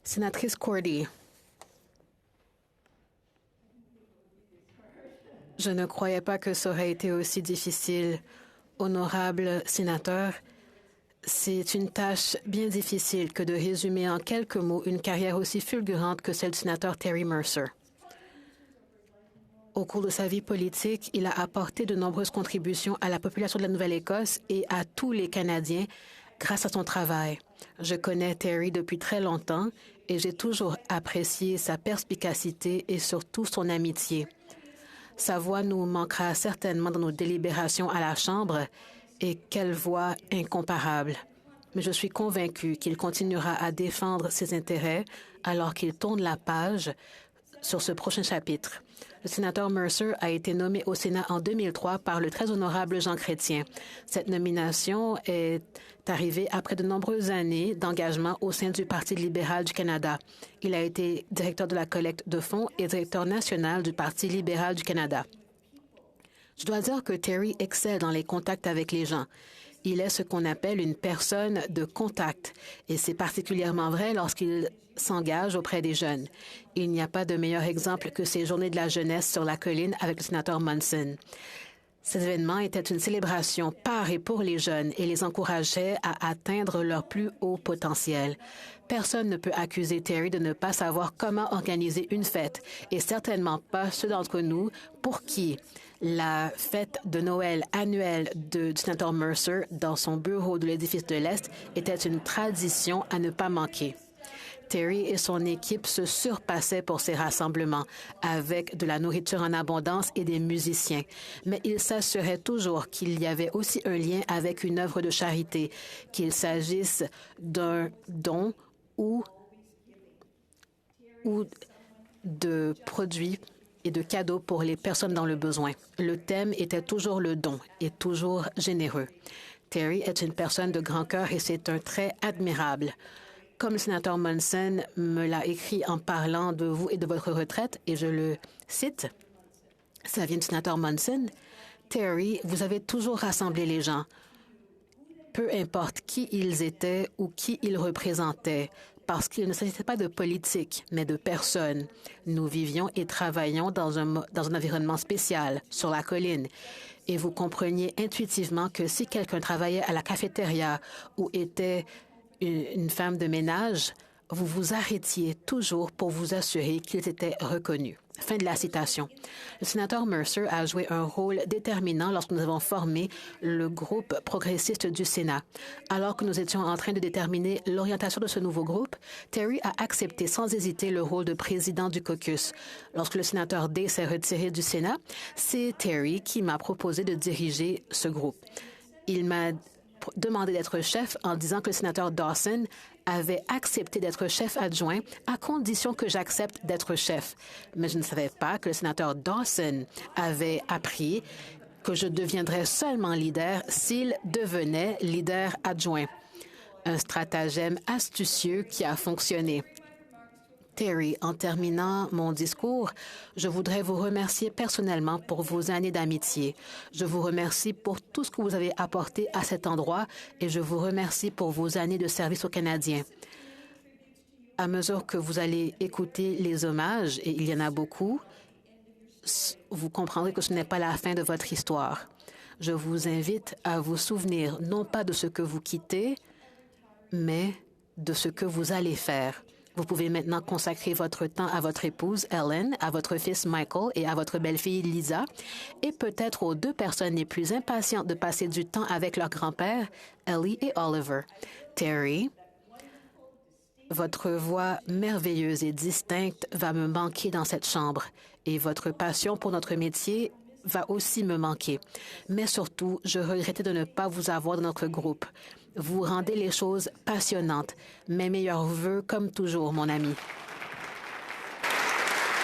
Sénatrice Cordy, je ne croyais pas que ça aurait été aussi difficile. Honorable sénateur, c'est une tâche bien difficile que de résumer en quelques mots une carrière aussi fulgurante que celle du sénateur Terry Mercer. Au cours de sa vie politique, il a apporté de nombreuses contributions à la population de la Nouvelle-Écosse et à tous les Canadiens grâce à son travail. Je connais Terry depuis très longtemps et j'ai toujours apprécié sa perspicacité et surtout son amitié. Sa voix nous manquera certainement dans nos délibérations à la Chambre, et quelle voix incomparable. Mais je suis convaincue qu'il continuera à défendre ses intérêts alors qu'il tourne la page sur ce prochain chapitre. Le sénateur Mercer a été nommé au Sénat en 2003 par le très honorable Jean Chrétien. Cette nomination est arrivée après de nombreuses années d'engagement au sein du Parti libéral du Canada. Il a été directeur de la collecte de fonds et directeur national du Parti libéral du Canada. Je dois dire que Terry excelle dans les contacts avec les gens. Il est ce qu'on appelle une personne de contact, et c'est particulièrement vrai lorsqu'il s'engage auprès des jeunes. Il n'y a pas de meilleur exemple que ces journées de la jeunesse sur la colline avec le sénateur Munson. Cet événement était une célébration par et pour les jeunes et les encourageait à atteindre leur plus haut potentiel. Personne ne peut accuser Terry de ne pas savoir comment organiser une fête, et certainement pas ceux d'entre nous pour qui la fête de Noël annuelle du sénateur Mercer dans son bureau de l'édifice de l'Est était une tradition à ne pas manquer. Terry et son équipe se surpassaient pour ces rassemblements, avec de la nourriture en abondance et des musiciens. Mais il s'assurait toujours qu'il y avait aussi un lien avec une œuvre de charité, qu'il s'agisse d'un don ou de produits et de cadeaux pour les personnes dans le besoin. Le thème était toujours le don et toujours généreux. Terry est une personne de grand cœur et c'est un trait admirable. Comme le sénateur Munson me l'a écrit en parlant de vous et de votre retraite, et je le cite, ça vient du sénateur Munson, « Terry, vous avez toujours rassemblé les gens, peu importe qui ils étaient ou qui ils représentaient, parce qu'il ne s'agissait pas de politique, mais de personnes. Nous vivions et travaillions dans un environnement spécial, sur la colline. Et vous compreniez intuitivement que si quelqu'un travaillait à la cafétéria ou était une femme de ménage, vous vous arrêtiez toujours pour vous assurer qu'ils étaient reconnus. » Fin de la citation. Le sénateur Mercer a joué un rôle déterminant lorsque nous avons formé le groupe progressiste du Sénat. Alors que nous étions en train de déterminer l'orientation de ce nouveau groupe, Terry a accepté sans hésiter le rôle de président du caucus. Lorsque le sénateur Day s'est retiré du Sénat, c'est Terry qui m'a proposé de diriger ce groupe. Il m'a demandé d'être chef en disant que le sénateur Dawson avait accepté d'être chef adjoint à condition que j'accepte d'être chef. Mais je ne savais pas que le sénateur Dawson avait appris que je deviendrais seulement leader s'il devenait leader adjoint. Un stratagème astucieux qui a fonctionné. Terry, en terminant mon discours, je voudrais vous remercier personnellement pour vos années d'amitié. Je vous remercie pour tout ce que vous avez apporté à cet endroit et je vous remercie pour vos années de service aux Canadiens. À mesure que vous allez écouter les hommages, et il y en a beaucoup, vous comprendrez que ce n'est pas la fin de votre histoire. Je vous invite à vous souvenir non pas de ce que vous quittez, mais de ce que vous allez faire. Vous pouvez maintenant consacrer votre temps à votre épouse, Ellen, à votre fils, Michael, et à votre belle-fille, Lisa, et peut-être aux deux personnes les plus impatientes de passer du temps avec leur grand-père, Ellie et Oliver. Terry, votre voix merveilleuse et distincte va me manquer dans cette chambre, et votre passion pour notre métier va aussi me manquer. Mais surtout, je regrettais de ne pas vous avoir dans notre groupe. Vous rendez les choses passionnantes. Mes meilleurs vœux, comme toujours, mon ami.